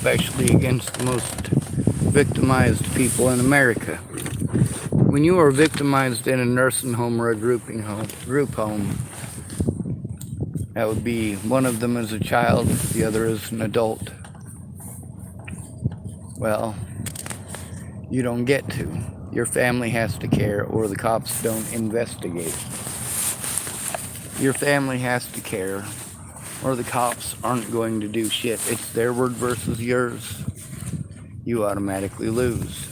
especially against the most victimized people in America. When you are victimized in a nursing home or a group home, that would be one of them as a child, the other as an adult. Well, you don't get to. Your family has to care, or the cops don't investigate. Your family has to care, or the cops aren't going to do shit. It's their word versus yours. You automatically lose.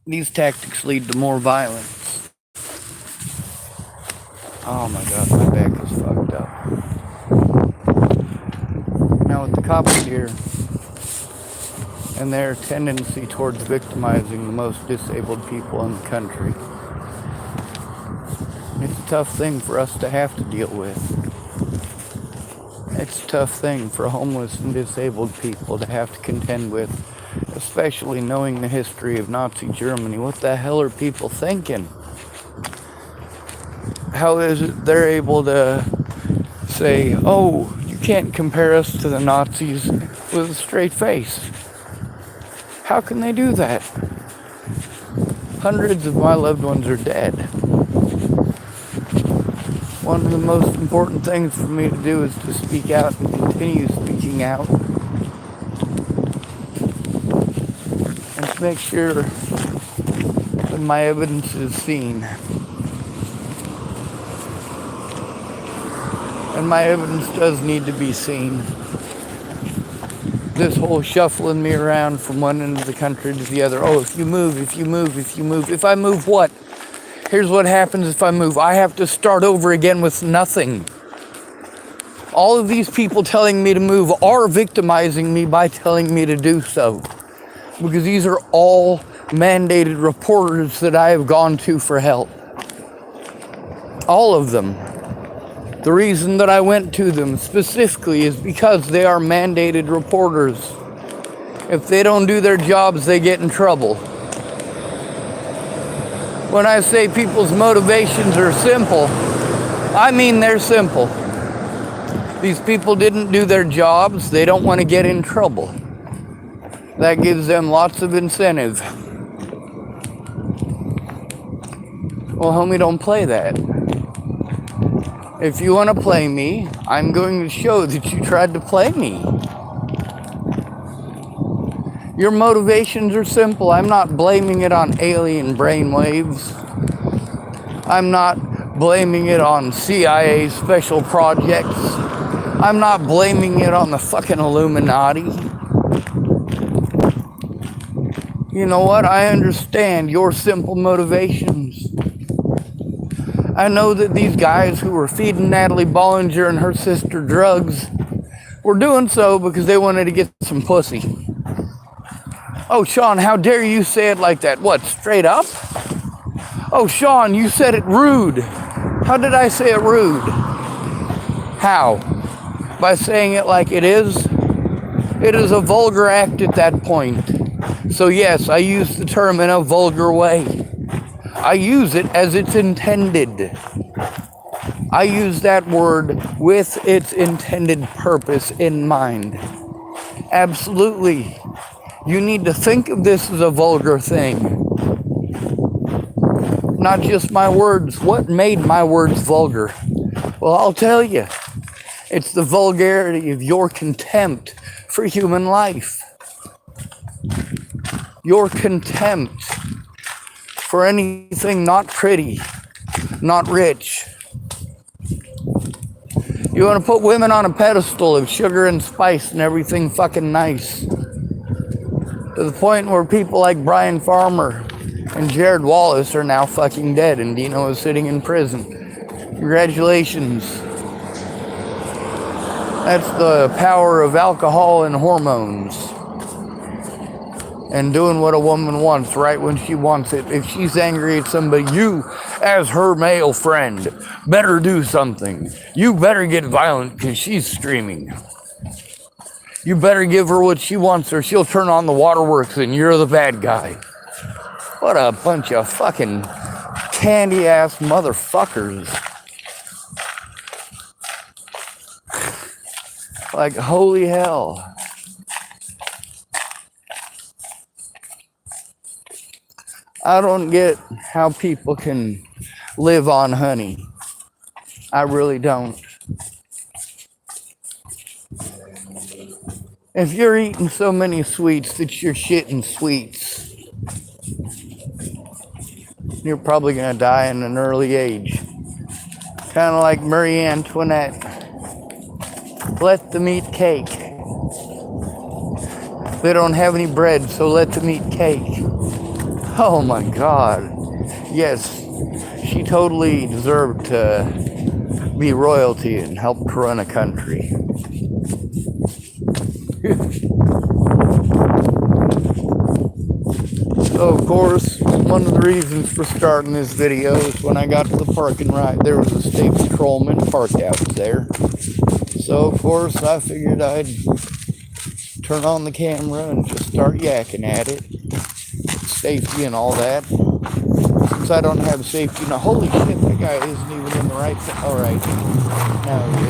These tactics lead to more violence. Oh my god, my back is fucked up. Now with the cops here and their tendency towards victimizing the most disabled people in the country, it's a tough thing for us to have to deal with. It's a tough thing for homeless and disabled people to have to contend with, especially knowing the history of Nazi Germany. What the hell are people thinking? How is it they're able to say, oh, you can't compare us to the Nazis with a straight face? How can they do that? Hundreds of my loved ones are dead. One of the most important things for me to do is to speak out and continue speaking out. And to make sure that my evidence is seen. And my evidence does need to be seen. This whole shuffling me around from one end of the country to the other. Oh, if you move. If I move what? Here's what happens if I move. I have to start over again with nothing. All of these people telling me to move are victimizing me by telling me to do so. Because these are all mandated reporters that I have gone to for help. All of them. The reason that I went to them specifically is because they are mandated reporters. If they don't do their jobs, they get in trouble. When I say people's motivations are simple, I mean they're simple. These people didn't do their jobs. They don't want to get in trouble. That gives them lots of incentive. Well, homie, don't play that. If you want to play me, I'm going to show that you tried to play me. Your motivations are simple. I'm not blaming it on alien brainwaves. I'm not blaming it on CIA special projects. I'm not blaming it on the fucking Illuminati. You know what? I understand your simple motivations. I know that these guys who were feeding Natalie Bollinger and her sister drugs were doing so because they wanted to get some pussy. Oh, Sean, how dare you say it like that? What, straight up? Oh, Sean, you said it rude. How did I say it rude? How? By saying it like it is? It is a vulgar act at that point. So yes, I use the term in a vulgar way. I use it as it's intended. I use that word with its intended purpose in mind. Absolutely. You need to think of this as a vulgar thing. Not just my words. What made my words vulgar? Well, I'll tell you. It's the vulgarity of your contempt for human life. Your contempt for anything not pretty, not rich. You want to put women on a pedestal of sugar and spice and everything fucking nice. To the point where people like Brian Farmer and Jared Wallace are now fucking dead and Dino is sitting in prison. Congratulations. That's the power of alcohol and hormones. And doing what a woman wants right when she wants it. If she's angry at somebody, you, as her male friend, better do something. You better get violent because she's screaming. You better give her what she wants or she'll turn on the waterworks and you're the bad guy. What a bunch of fucking candy-ass motherfuckers. Like, holy hell. I don't get how people can live on honey. I really don't. If you're eating so many sweets that you're shitting sweets, you're probably going to die in an early age. Kind of like Marie Antoinette. Let them eat cake. They don't have any bread, so let them eat cake. Oh my God. Yes, she totally deserved to be royalty and help to run a country. So, of course, one of the reasons for starting this video is when I got to the parking lot, there was a state patrolman parked out there. So, of course, I figured I'd turn on the camera and just start yakking at it. Safety and all that. Since I don't have safety now, holy shit, that guy isn't even in the right thing. Alright, now he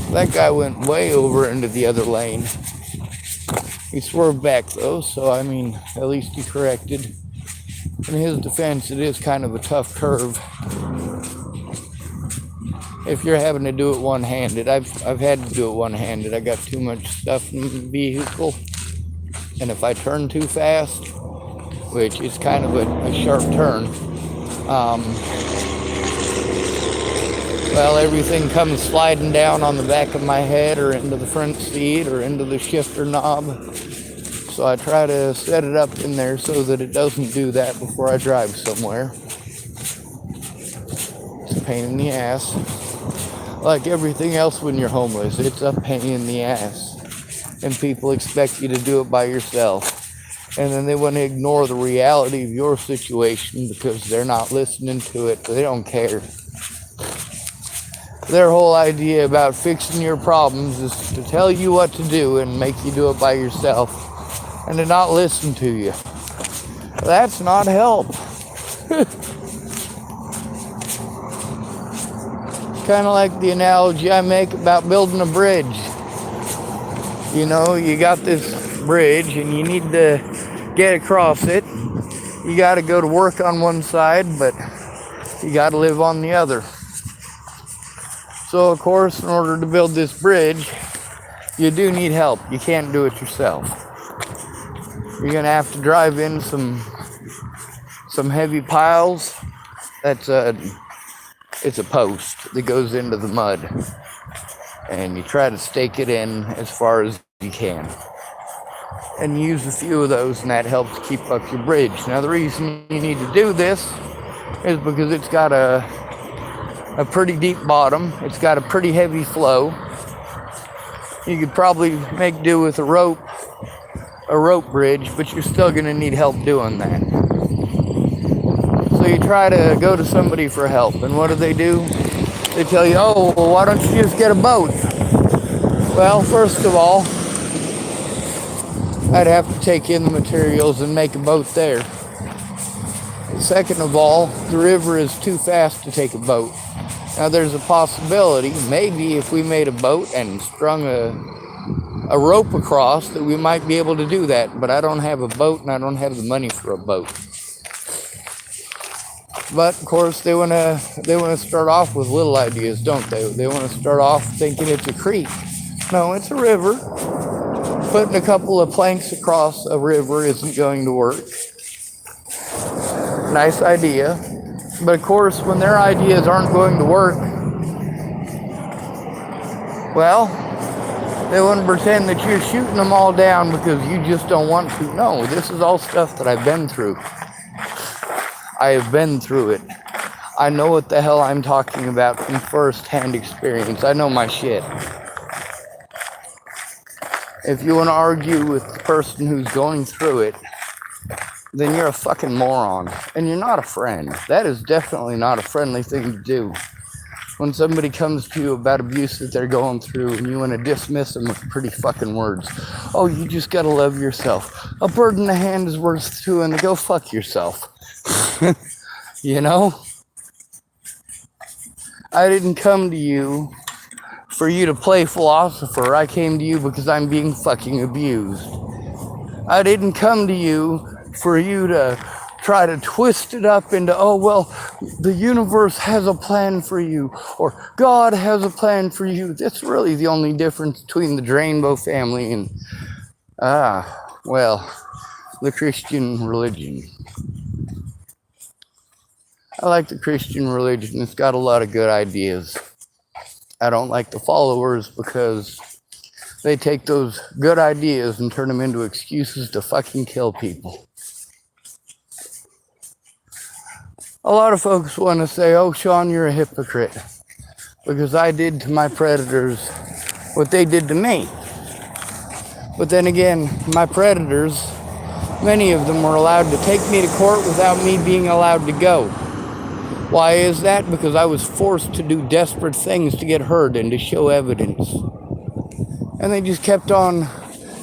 is. That guy went way over into the other lane. He swerved back though, so I mean, at least he corrected. In his defense, it is kind of a tough curve. If you're having to do it one-handed, I've had to do it one-handed. I got too much stuff in the vehicle. And if I turn too fast, which is kind of a sharp turn, well, everything comes sliding down on the back of my head or into the front seat or into the shifter knob. So I try to set it up in there so that it doesn't do that before I drive somewhere. It's a pain in the ass. Like everything else when you're homeless, it's a pain in the ass. And people expect you to do it by yourself. And then they want to ignore the reality of your situation because they're not listening to it. They don't care. Their whole idea about fixing your problems is to tell you what to do and make you do it by yourself and to not listen to you. That's not help. Kind of like the analogy I make about building a bridge. You know, you got this bridge and you need to get across it. You got to go to work on one side, but you got to live on the other. So, of course, in order to build this bridge, you do need help. You can't do it yourself. You're going to have to drive in some heavy piles. It's a post that goes into the mud. And you try to stake it in as far as you can. And use a few of those, and that helps keep up your bridge. Now, the reason you need to do this is because it's got a pretty deep bottom. It's got a pretty heavy flow. You could probably make do with a rope bridge, but you're still going to need help doing that. So you try to go to somebody for help, and what do? They tell you, oh, well, why don't you just get a boat? Well, first of all, I'd have to take in the materials and make a boat there. Second of all, the river is too fast to take a boat. Now, there's a possibility, maybe if we made a boat and strung a rope across, that we might be able to do that. But I don't have a boat, and I don't have the money for a boat. But, of course, they want to start off with little ideas, don't they? They want to start off thinking it's a creek. No, it's a river. Putting a couple of planks across a river isn't going to work. Nice idea. But, of course, when their ideas aren't going to work, well, they want to pretend that you're shooting them all down because you just don't want to. No, this is all stuff that I've been through. I have been through it. I know what the hell I'm talking about from first-hand experience. I know my shit. If you want to argue with the person who's going through it, then you're a fucking moron. And you're not a friend. That is definitely not a friendly thing to do. When somebody comes to you about abuse that they're going through and you want to dismiss them with pretty fucking words. Oh, you just gotta love yourself. A bird in the hand is worth two, and go fuck yourself. You know? I didn't come to you for you to play philosopher. I came to you because I'm being fucking abused. I didn't come to you for you to try to twist it up into, oh, well, the universe has a plan for you, or God has a plan for you. That's really the only difference between the Drainbow family and, well, the Christian religion. I like the Christian religion. It's got a lot of good ideas. I don't like the followers because they take those good ideas and turn them into excuses to fucking kill people. A lot of folks want to say, oh, Sean, you're a hypocrite because I did to my predators what they did to me. But then again, my predators, many of them were allowed to take me to court without me being allowed to go. Why is that? Because I was forced to do desperate things to get heard and to show evidence. And they just kept on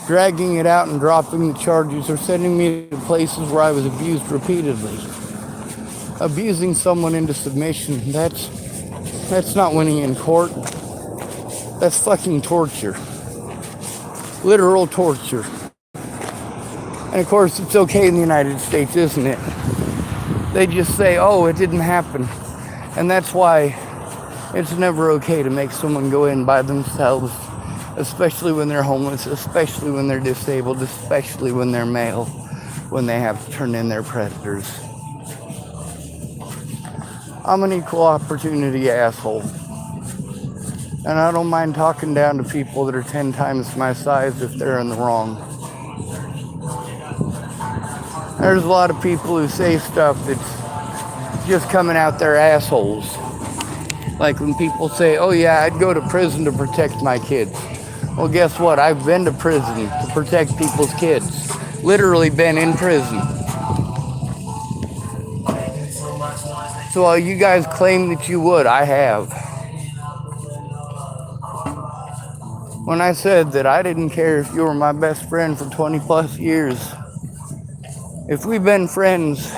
dragging it out and dropping the charges or sending me to places where I was abused repeatedly. Abusing someone into submission, that's not winning in court. That's fucking torture. Literal torture. And of course, it's okay in the United States, isn't it? They just say, oh, it didn't happen. And that's why it's never okay to make someone go in by themselves, especially when they're homeless, especially when they're disabled, especially when they're male, when they have to turn in their predators. I'm an equal opportunity asshole. And I don't mind talking down to people that are 10 times my size if they're in the wrong. There's a lot of people who say stuff that's just coming out their assholes. Like when people say, oh yeah, I'd go to prison to protect my kids. Well, guess what? I've been to prison to protect people's kids. Literally been in prison. So while you guys claim that you would, I have. When I said that I didn't care if you were my best friend for 20 plus years, if we've been friends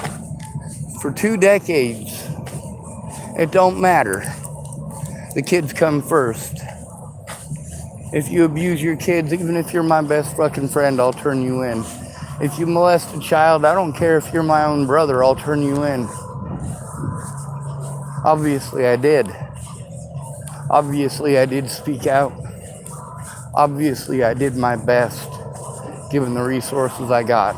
for 2 decades, it don't matter. The kids come first. If you abuse your kids, even if you're my best fucking friend, I'll turn you in. If you molest a child, I don't care if you're my own brother, I'll turn you in. Obviously I did. Obviously I did speak out. Obviously I did my best, given the resources I got.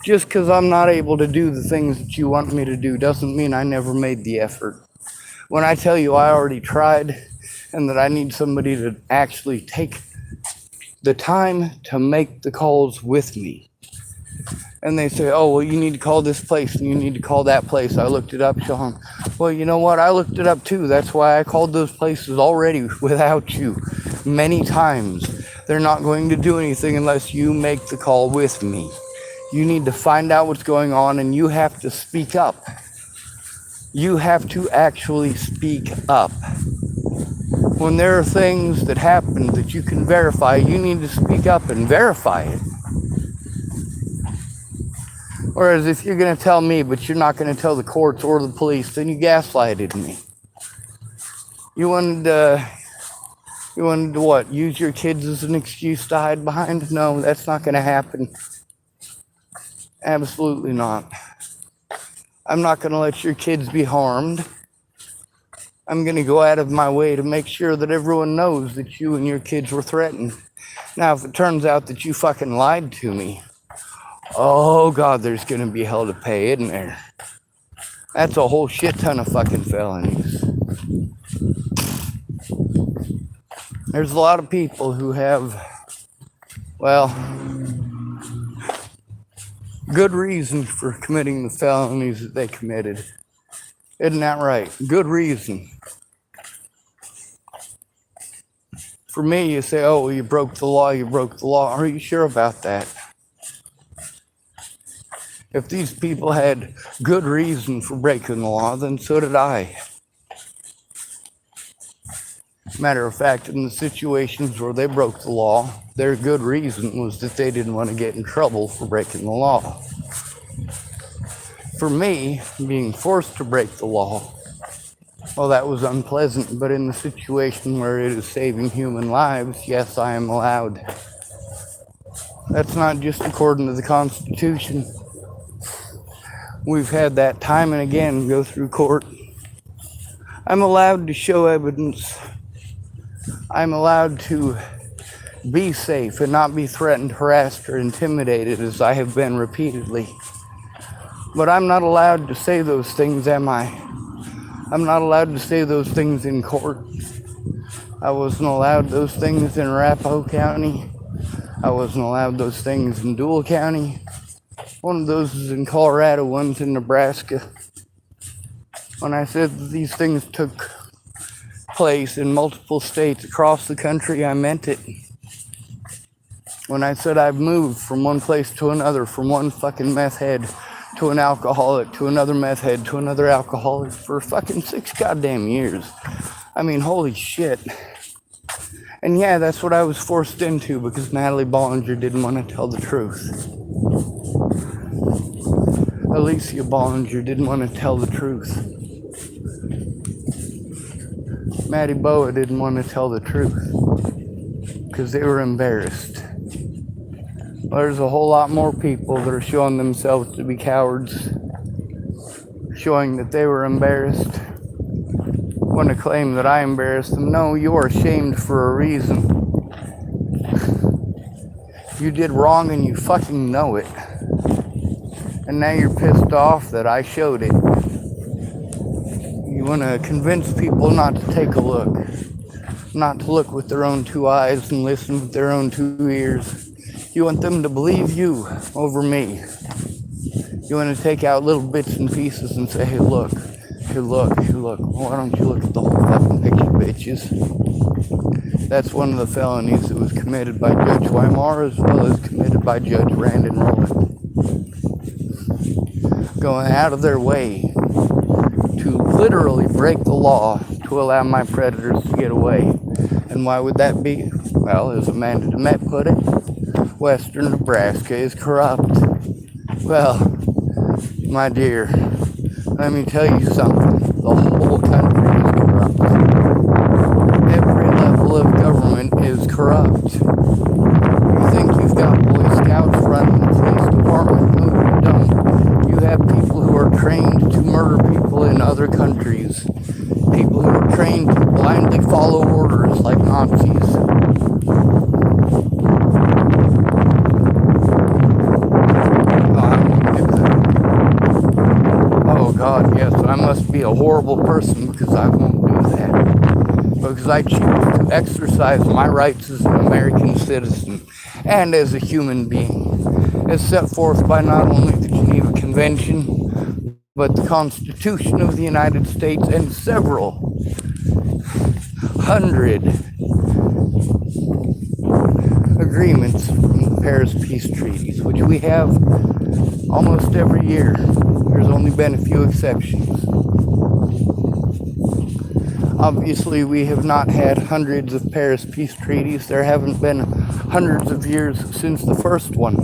Just because I'm not able to do the things that you want me to do doesn't mean I never made the effort. When I tell you I already tried and that I need somebody to actually take the time to make the calls with me, and they say, oh, well, you need to call this place and you need to call that place. I looked it up, Sean. Well, you know what? I looked it up too. That's why I called those places already without you many times. They're not going to do anything unless you make the call with me. You need to find out what's going on and you have to speak up. You have to actually speak up. When there are things that happen that you can verify, you need to speak up and verify it. Whereas if you're going to tell me, but you're not going to tell the courts or the police, then you gaslighted me. You wanted to what? Use your kids as an excuse to hide behind? No, that's not going to happen. Absolutely not. I'm not going to let your kids be harmed. I'm going to go out of my way to make sure that everyone knows that you and your kids were threatened. Now, if it turns out that you fucking lied to me, oh God, there's going to be hell to pay, isn't there? That's a whole shit ton of fucking felonies. There's a lot of people who have, well, good reason for committing the felonies that they committed. Isn't that right? Good reason. For me, you say, oh, well, you broke the law, you broke the law. Are you sure about that? If these people had good reason for breaking the law, then so did I. Matter of fact, in the situations where they broke the law, their good reason was that they didn't want to get in trouble for breaking the law. For me, being forced to break the law, Well, that was unpleasant, but in the situation where it is saving human lives, yes, I am allowed. That's not just according to the Constitution. We've had that time and again go through court. I'm allowed to show evidence. I'm allowed to be safe and not be threatened, harassed, or intimidated as I have been repeatedly. But I'm not allowed to say those things, am I? I'm not allowed to say those things in court. I wasn't allowed those things in Arapahoe County. I wasn't allowed those things in Dual County. One of those is in Colorado, one's in Nebraska. When I said that these things took place in multiple states across the country, I meant it. When I said I've moved from one place to another, from one fucking meth head to an alcoholic, to another meth head, to another alcoholic for fucking 6 goddamn years. I mean, holy shit. And yeah, that's what I was forced into because Natalie Bollinger didn't want to tell the truth. Alicia Bollinger didn't want to tell the truth. Maddie Boa didn't want to tell the truth because they were embarrassed. There's a whole lot more people that are showing themselves to be cowards, showing that they were embarrassed. Want to claim that I embarrassed them? No, you are ashamed for a reason. You did wrong and you fucking know it. And now you're pissed off that I showed it. You want to convince people not to take a look, not to look with their own 2 eyes and listen with their own 2 ears. You want them to believe you over me. You want to take out little bits and pieces and say, hey look, hey look, hey look. Well, why don't you look at the whole fucking picture, bitches? That's one of the felonies that was committed by Judge Weimar as well as committed by Judge Randon Rowland. Going out of their way to literally break the law to allow my predators to get away. And why would that be? Well, as Amanda DeMette put it, Western Nebraska is corrupt. Well, my dear, let me tell you something. The whole country is corrupt. Every level of government is corrupt. You think you've got Boy Scouts running the police department? No, you don't. You have people who are trained to murder people in other countries. People who are trained to blindly follow orders like Nazis. God, yes, I must be a horrible person because I won't do that. Because I choose to exercise my rights as an American citizen and as a human being, as set forth by not only the Geneva Convention, but the Constitution of the United States and several hundred agreements from the Paris Peace Treaties, which we have almost every year. There's only been a few exceptions. Obviously, we have not had hundreds of Paris Peace Treaties. There haven't been hundreds of years since the first one.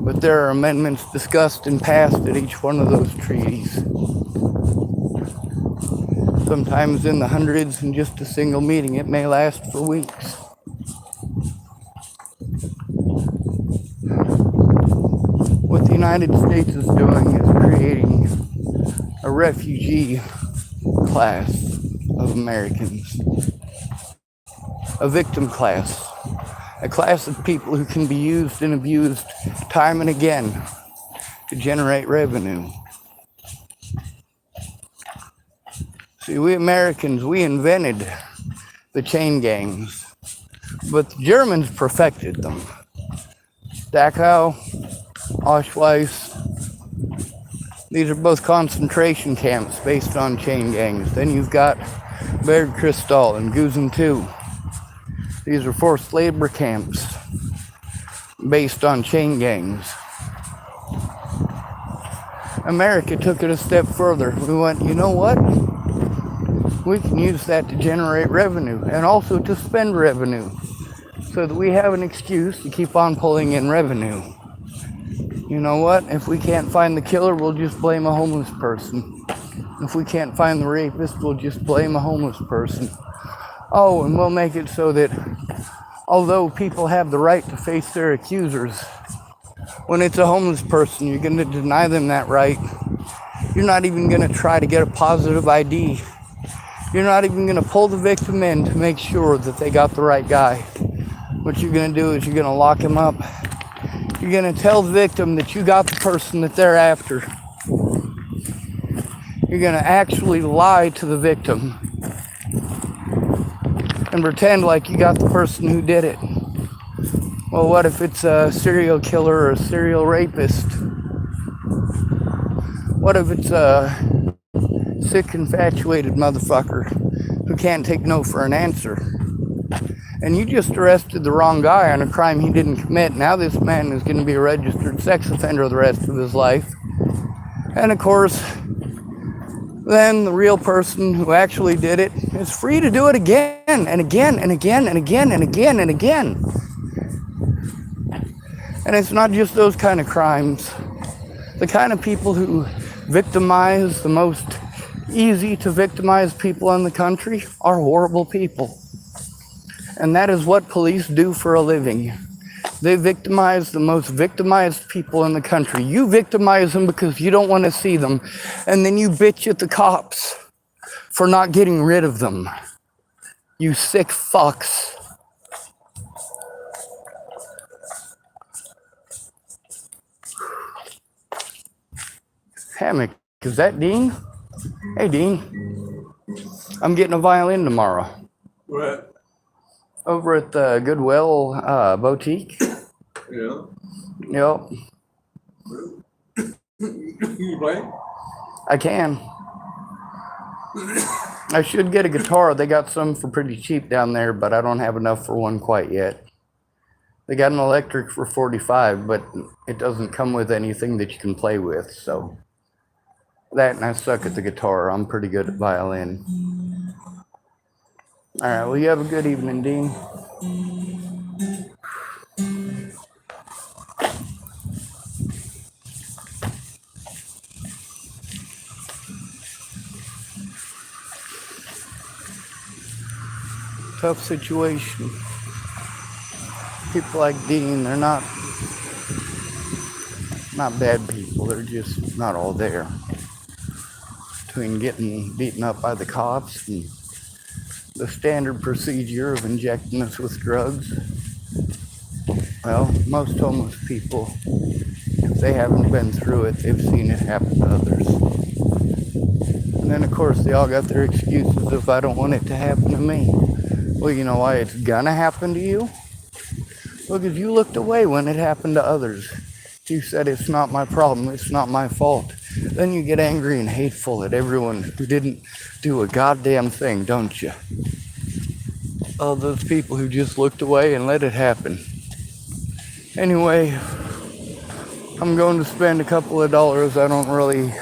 But there are amendments discussed and passed at each one of those treaties. Sometimes in the hundreds in just a single meeting. It may last for weeks. What the United States is doing is creating a refugee class of Americans, a victim class, a class of people who can be used and abused time and again to generate revenue. See, we Americans, we invented the chain gangs, but the Germans perfected them. Dachau, Auschwitz, these are both concentration camps based on chain gangs. Then you've got Berg Kristall and Gusen II. These are forced labor camps based on chain gangs. America took it a step further. We went, you know what? We can use that to generate revenue and also to spend revenue so that we have an excuse to keep on pulling in revenue. You know what? If we can't find the killer, we'll just blame a homeless person. If we can't find the rapist, we'll just blame a homeless person. Oh, and we'll make it so that although people have the right to face their accusers, when it's a homeless person, you're going to deny them that right. You're not even going to try to get a positive ID. You're not even going to pull the victim in to make sure that they got the right guy. What you're going to do is you're going to lock him up. You're going to tell the victim that you got the person that they're after. You're going to actually lie to the victim and pretend like you got the person who did it. Well, what if it's a serial killer or a serial rapist? What if it's a sick, infatuated motherfucker who can't take no for an answer? And you just arrested the wrong guy on a crime he didn't commit. Now this man is going to be a registered sex offender the rest of his life. And of course, then the real person who actually did it is free to do it again and again and again and again and again and again. And it's not just those kind of crimes. The kind of people who victimize the most easy to victimize people in the country are horrible people. And that is what police do for a living. They victimize the most victimized people in the country. You victimize them because you don't want to see them. And then you bitch at the cops for not getting rid of them. You sick fucks. Hammock, is that Dean? Hey, Dean. I'm getting a violin tomorrow. What? Over at the Goodwill boutique. Yeah. Yep. You play? I can. I should get a guitar. They got some for pretty cheap down there, but I don't have enough for one quite yet. They got an electric for $45, but it doesn't come with anything that you can play with, so that, and I suck at the guitar. I'm pretty good at violin. All right, well, you have a good evening, Dean. Tough situation. People like Dean, they're not bad people. They're just not all there. Between getting beaten up by the cops and the standard procedure of injecting us with drugs. Well, most homeless people, if they haven't been through it, they've seen it happen to others. And then, of course, they all got their excuses if I don't want it to happen to me. Well, you know why it's gonna happen to you? Because you looked away when it happened to others. You said it's not my problem, it's not my fault. Then you get angry and hateful at everyone who didn't do a goddamn thing, don't you? All those people who just looked away and let it happen. Anyway, I'm going to spend a couple of dollars I don't really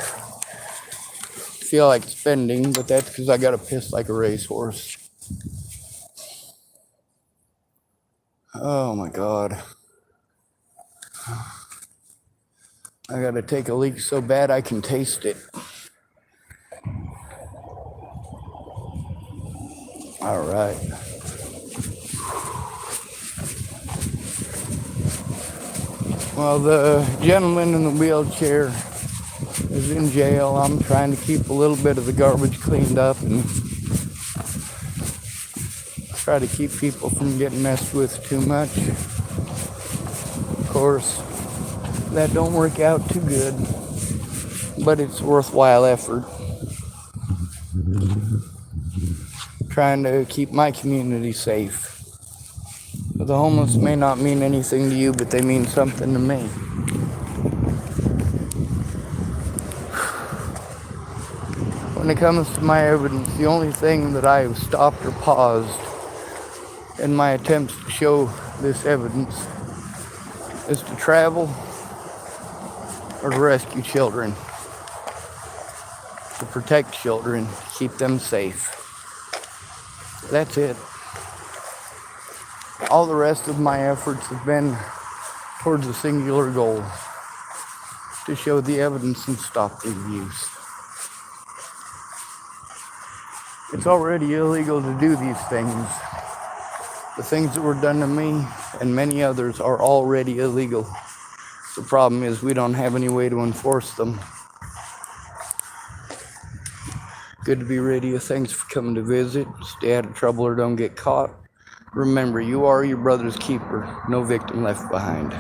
feel like spending, but that's because I gotta piss like a racehorse. Oh my God. I gotta take a leak so bad I can taste it. All right. Well, the gentleman in the wheelchair is in jail. I'm trying to keep a little bit of the garbage cleaned up and try to keep people from getting messed with too much. Of course, that don't work out too good, but it's a worthwhile effort. Trying to keep my community safe. The homeless may not mean anything to you, but they mean something to me. When it comes to my evidence, the only thing that I have stopped or paused in my attempts to show this evidence is to travel or to rescue children, to protect children, keep them safe. That's it. All the rest of my efforts have been towards a singular goal, to show the evidence and stop the abuse. It's already illegal to do these things. The things that were done to me and many others are already illegal. The problem is we don't have any way to enforce them. Good to be radio. Thanks for coming to visit. Stay out of trouble or don't get caught. Remember, you are your brother's keeper. No victim left behind.